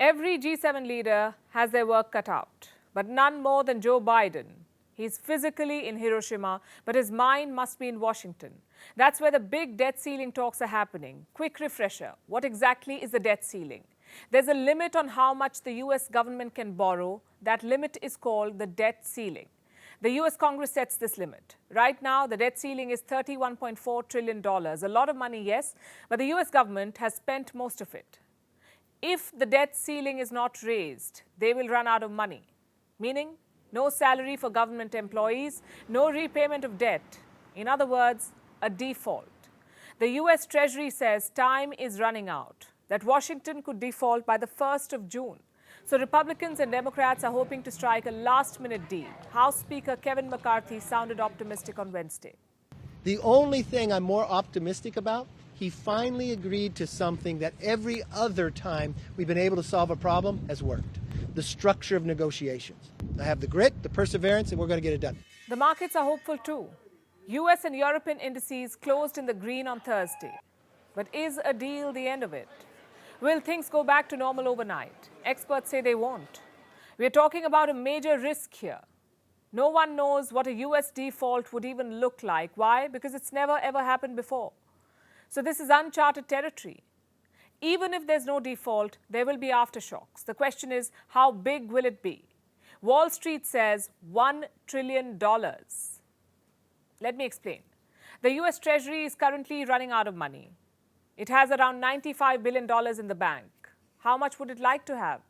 Every G7 leader has their work cut out, but none more than Joe Biden. He's physically in Hiroshima, but his mind must be in Washington. That's where the big debt ceiling talks are happening. Quick refresher, what exactly is the debt ceiling? There's a limit on how much the US government can borrow. That limit is called the debt ceiling. The US Congress sets this limit. Right now, the debt ceiling is $31.4 trillion. A lot of money, yes, but the US government has spent most of it. If the debt ceiling is not raised, they will run out of money, meaning no salary for government employees, no repayment of debt. In other words, a default. The US Treasury says time is running out, that Washington could default by the 1st of June. So Republicans and Democrats are hoping to strike a last-minute deal. House Speaker Kevin McCarthy sounded optimistic on Wednesday. The only thing I'm more optimistic about, he finally agreed to something that every other time we've been able to solve a problem has worked. The structure of negotiations. I have the grit, the perseverance, and we're going to get it done. The markets are hopeful too. US and European indices closed in the green on Thursday. But is a deal the end of it? Will things go back to normal overnight? Experts say they won't. We're talking about a major risk here. No one knows what a US default would even look like. Why? Because it's never ever happened before. So this is uncharted territory. Even if there's no default, there will be aftershocks. The question is, how big will it be? Wall Street says $1 trillion. Let me explain. The US Treasury is currently running out of money. It has around $95 billion in the bank. How much would it like to have?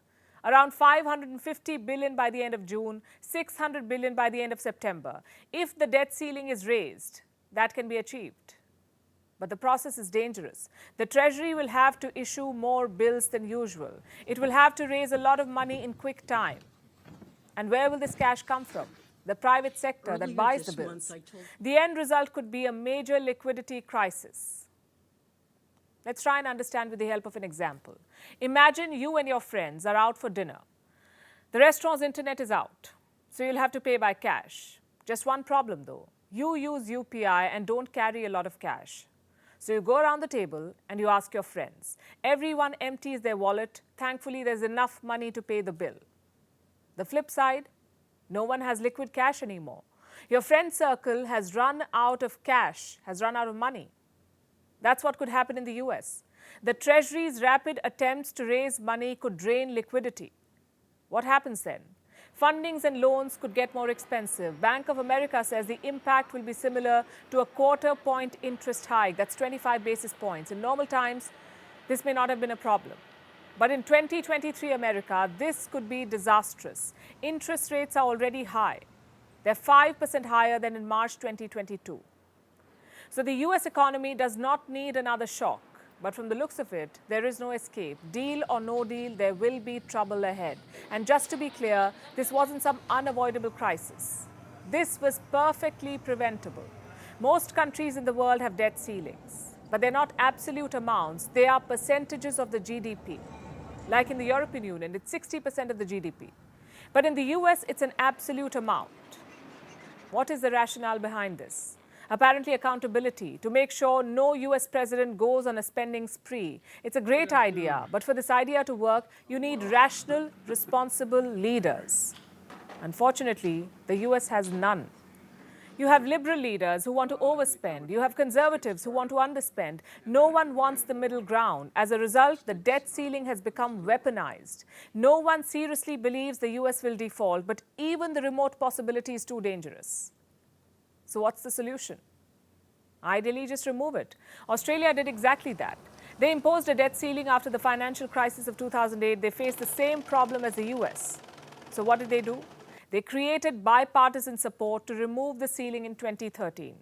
Around $550 billion by the end of June, $600 billion by the end of September. If the debt ceiling is raised, that can be achieved. But the process is dangerous. The Treasury will have to issue more bills than usual. It will have to raise a lot of money in quick time. And where will this cash come from? The private sector that buys the bills. The end result could be a major liquidity crisis. Let's try and understand with the help of an example. Imagine you and your friends are out for dinner. The restaurant's internet is out, so you'll have to pay by cash. Just one problem though. You use UPI and don't carry a lot of cash. So you go around the table and you ask your friends. Everyone empties their wallet. Thankfully, there's enough money to pay the bill. The flip side, no one has liquid cash anymore. Your friend circle has run out of cash, has run out of money. That's what could happen in the US. The Treasury's rapid attempts to raise money could drain liquidity. What happens then? Fundings and loans could get more expensive. Bank of America says the impact will be similar to a quarter-point interest hike. That's 25 basis points. In normal times, this may not have been a problem. But in 2023 America, this could be disastrous. Interest rates are already high. They're 5% higher than in March 2022. So the US economy does not need another shock. But from the looks of it, there is no escape. Deal or no deal, there will be trouble ahead. And just to be clear, this wasn't some unavoidable crisis. This was perfectly preventable. Most countries in the world have debt ceilings, but they're not absolute amounts. They are percentages of the GDP. Like in the European Union, it's 60% of the GDP. But in the US, it's an absolute amount. What is the rationale behind this? Apparently accountability, to make sure no US president goes on a spending spree. It's a great idea, but for this idea to work, you need rational, responsible leaders. Unfortunately, the US has none. You have liberal leaders who want to overspend. You have conservatives who want to underspend. No one wants the middle ground. As a result, the debt ceiling has become weaponized. No one seriously believes the US will default, but even the remote possibility is too dangerous. So what's the solution? Ideally, just remove it. Australia did exactly that. They imposed a debt ceiling after the financial crisis of 2008. They faced the same problem as the US. So what did they do? They created bipartisan support to remove the ceiling in 2013.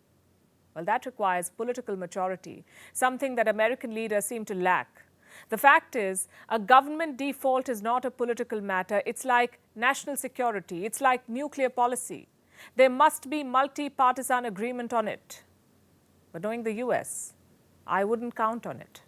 Well, that requires political maturity, something that American leaders seem to lack. The fact is, a government default is not a political matter. It's like national security. It's like nuclear policy. There must be multi-partisan agreement on it. But knowing the US, I wouldn't count on it.